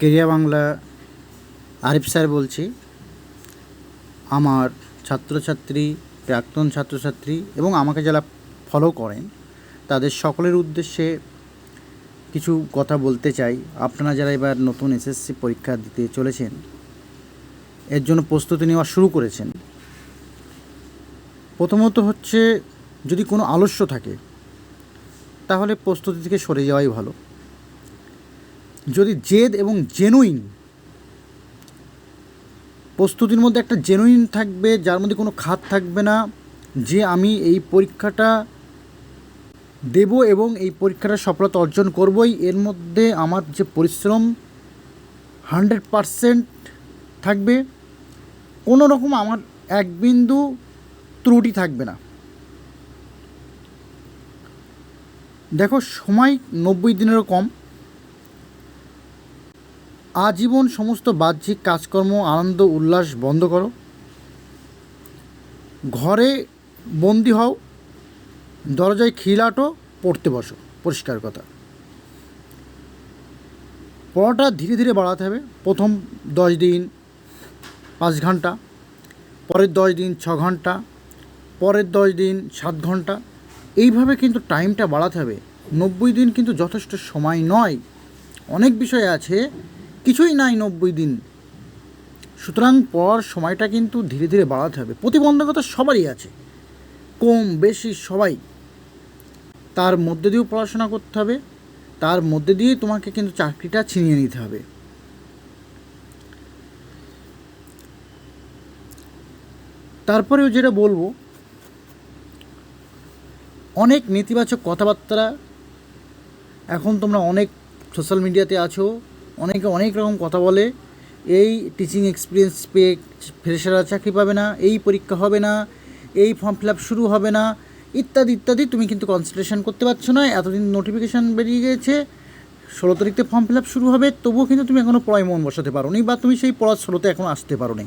কেরিয়া Bangla Arif sir বলছি। আমার ছাত্রছাত্রী, প্রাক্তন ছাত্রছাত্রী এবং আমাকে যারা ফলো করেন তাদের সকলের উদ্দেশ্যে কিছু কথা বলতে চাই। আপনারা যারা এবার নতুন এসএসসি পরীক্ষা দিতে চলেছেন, এর জন্য প্রস্তুতি নেওয়া শুরু করেছেন, প্রথমত হচ্ছে যদি কোনো আলস্য থাকে তাহলে প্রস্তুতি থেকে সরে যাওয়াই ভালো। যদি জেদ এবং জেনুইন, প্রস্তুতির মধ্যে একটা জেনুইন থাকবে, যার মধ্যে কোনো খাত থাকবে না যে আমি এই পরীক্ষাটা দেব এবং এই পরীক্ষাটা সফলতা অর্জন করবই, এর মধ্যে আমার যে পরিশ্রম 100% থাকবে, কোনো রকম আমার এক বিন্দু ত্রুটি থাকবে না। দেখো, সময় 90 দিনেরও কম। আজীবন সমস্ত বাহ্যিক কাজকর্ম, আনন্দ উল্লাস বন্ধ করো, ঘরে বন্দি হও, দরজায় খিল আটো, পড়তে বসো। পরিষ্কার কথা, পড়াটা ধীরে ধীরে বাড়াতে হবে। প্রথম 10 দিন 5 ঘন্টা, পরের 10 দিন 6 ঘন্টা, পরের 10 দিন 7 ঘন্টা, এইভাবে কিন্তু টাইমটা বাড়াতে হবে। 90 দিন কিন্তু যথেষ্ট সময় নয়, অনেক বিষয় আছে, কিছুই নাই 90 দিন। সুতরাং পড়ার সময়টা কিন্তু ধীরে ধীরে বাড়াতে হবে। প্রতিবন্ধকতা সবারই আছে, কম বেশি সবাই, তার মধ্যে দিয়েও পড়াশোনা করতে হবে, তার মধ্যে দিয়ে তোমাকে কিন্তু চাকরিটা ছিনিয়ে নিতে হবে। তারপরেও যেটা বলবো, অনেক নেতিবাচক কথাবার্তা, এখন তোমরা অনেক সোশ্যাল মিডিয়াতে আছো, অনেকে অনেক রকম কথা বলে, এই টিচিং এক্সপিরিয়েন্স পেয়ে ফ্রেশাররা চাকরি পাবে না, এই পরীক্ষা হবে না, এই ফর্ম ফিল আপ শুরু হবে না, ইত্যাদি ইত্যাদি। তুমি কিন্তু কনসেন্ট্রেশন করতে পারছো না। এতদিন নোটিফিকেশান বেরিয়ে গিয়েছে, 16 তারিখে ফর্ম ফিল আপ শুরু হবে, তবুও কিন্তু তুমি এখনও পড়ায় মন বসাতে পারো নি, বা তুমি সেই পড়ার স্রোতে এখনও আসতে পারো নি।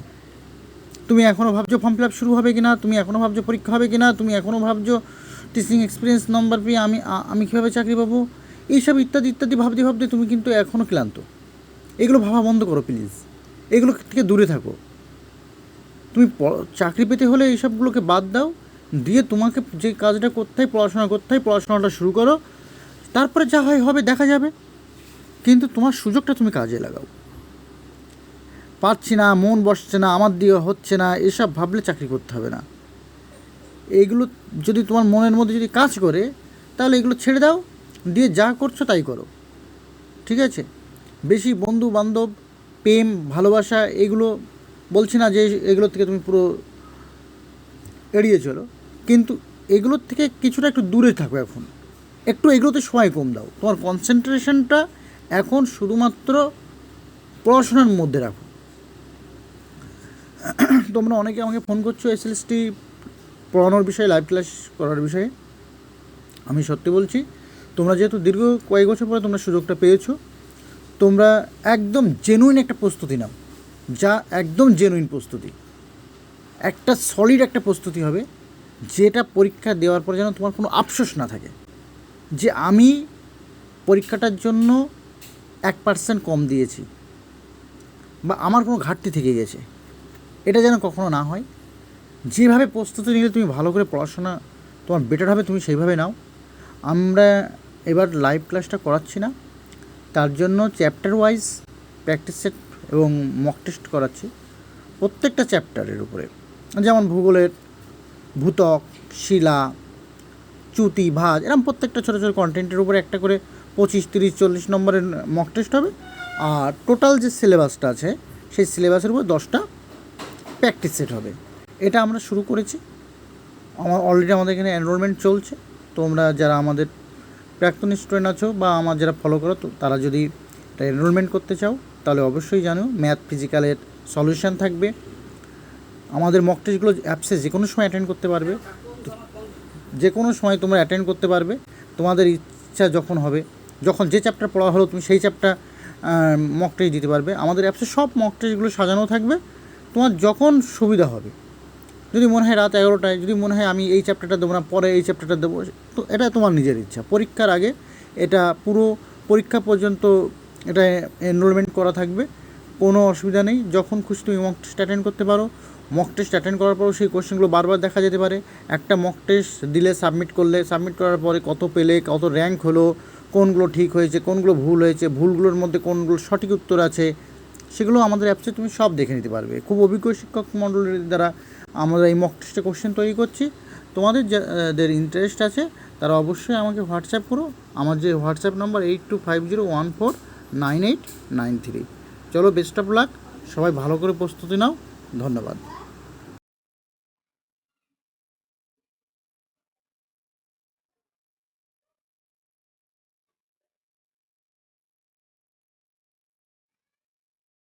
তুমি এখনও ভাবছো ফর্ম ফিল আপ শুরু হবে কি না, তুমি এখনও ভাবছো পরীক্ষা হবে কি না, তুমি এখনও ভাবছো টিচিং এক্সপিরিয়েন্স নম্বর পেয়ে আমি কীভাবে চাকরি পাবো, এইসব ইত্যাদি ইত্যাদি ভাবতে ভাবতে তুমি কিন্তু এখনও ক্লান্ত। এগুলো ভাবা বন্ধ করো প্লিজ, এগুলো থেকে দূরে থাকো। তুমি চাকরি পেতে হলে এইসবগুলোকে বাদ দাও, দিয়ে তোমাকে যে কাজটা করতে হয়, পড়াশোনা করতে হয়, পড়াশোনাটা শুরু করো। তারপরে যা হয় হবে, দেখা যাবে, কিন্তু তোমার সুযোগটা তুমি কাজে লাগাও। পারছি না, মন বসছে না, আমার দিয়ে হচ্ছে না, এসব ভাবলে চাকরি করতে হবে না। এইগুলো যদি তোমার মনের মধ্যে যদি কাজ করে, তাহলে এগুলো ছেড়ে দাও, দিয়ে যা করছো তাই করো, ঠিক আছে? বেশি বন্ধু বান্ধব, প্রেম ভালোবাসা, এগুলো বলছি না যে এগুলোর থেকে তুমি পুরো এড়িয়ে চলো, কিন্তু এগুলোর থেকে কিছুটা একটু দূরে থাকো। এখন একটু এগুলোতে সময় কম দাও, তোমার কনসেন্ট্রেশনটা এখন শুধুমাত্র পড়াশোনার মধ্যে রাখো। তোমরা অনেকে আমাকে ফোন করছো এসএলএসটি পড়ানোর বিষয়ে, লাইভ ক্লাস করার বিষয়ে। আমি সত্যি বলছি, তোমরা যেহেতু দীর্ঘ কয়েক বছর পরে তোমরা সুযোগটা পেয়েছো, তোমরা একদম জেনুইন একটা প্রস্তুতি নাও, যা একদম জেনুইন প্রস্তুতি, একটা সলিড একটা প্রস্তুতি হবে, যেটা পরীক্ষা দেওয়ার পরে যেন তোমার কোনো আফসোস না থাকে যে আমি পরীক্ষাটার জন্য 1% কম দিয়েছি বা আমার কোনো ঘাটতি থেকে গেছে, এটা যেন কখনো না হয়। যেভাবে প্রস্তুতি নিলে তুমি ভালো করে পড়াশোনা তোমার বেটার হবে, তুমি সেইভাবে নাও। আমরা এবার লাইভ ক্লাসটা করাচ্ছি না, তার জন্য চ্যাপ্টার ওয়াইজ প্র্যাকটিস সেট এবং মক টেস্ট করাচ্ছি প্রত্যেকটা চ্যাপ্টারের উপরে। যেমন ভূগোলের ভূত্বক, শিলা, চ্যুতি, ভাঁজ, এরকম প্রত্যেকটা ছোটো ছোটো কন্টেন্টের উপরে একটা করে 25, 30, 40 নম্বরের মক টেস্ট হবে। আর টোটাল যে সিলেবাসটা আছে সেই সিলেবাসের উপর 10টা প্র্যাকটিস সেট হবে। এটা আমরা শুরু করেছি, অলরেডি আমাদের এখানে এনরোলমেন্ট চলছে। তোমরা যারা আমাদের প্রাক্তন স্টুডেন্ট আছো বা আমার যারা ফলো করো, তো তারা যদি এটা এনরোলমেন্ট করতে চাও তাহলে অবশ্যই জানো ম্যাথ ফিজিক্যালের সলিউশান থাকবে। আমাদের মক টেস্টগুলো অ্যাপসে যে কোনো সময় অ্যাটেন্ড করতে পারবে, যে কোনো সময় তোমরা অ্যাটেন্ড করতে পারবে। তোমাদের ইচ্ছা যখন হবে, যখন যে চ্যাপ্টার পড়া হলো তুমি সেই চ্যাপ্টার মক টেস্ট দিতে পারবে। আমাদের অ্যাপসে সব মক টেস্টগুলো সাজানো থাকবে, তোমার যখন সুবিধা হবে। যদি মনে হয় রাত 11টায়, যদি মনে হয় আমি এই চ্যাপ্টারটা দেবো না, পরে এই চ্যাপ্টারটা দেবো, তো এটা তোমার নিজের ইচ্ছা। পরীক্ষার আগে এটা পুরো পরীক্ষা পর্যন্ত এটা এনরোলমেন্ট করা থাকবে, কোনো অসুবিধা নেই। যখন খুশি তুমি মক টেস্ট অ্যাটেন্ড করতে পারো। মক টেস্ট অ্যাটেন্ড করার পরও সেই কোশ্চেনগুলো বারবার দেখা যেতে পারে। একটা মক টেস্ট দিলে, সাবমিট করার পরে কত পেলে, কত র্যাঙ্ক হলো, কোনগুলো ঠিক হয়েছে, কোনগুলো ভুল হয়েছে, ভুলগুলোর মধ্যে কোনগুলো সঠিক উত্তর আছে, সেগুলো আমাদের অ্যাপসে তুমি সব দেখে নিতে পারবে। খুব অভিজ্ঞ শিক্ষক মণ্ডলীর দ্বারা আমরা এই মক টেস্টে কোশ্চেন তৈরি করছি। তোমাদের যাদের ইন্টারেস্ট আছে তারা অবশ্যই আমাকে হোয়াটসঅ্যাপ করো। আমার যে হোয়াটসঅ্যাপ নাম্বার 8250149893। চলো, বেস্ট অফ লাক, সবাই ভালো করে প্রস্তুতি নাও। ধন্যবাদ।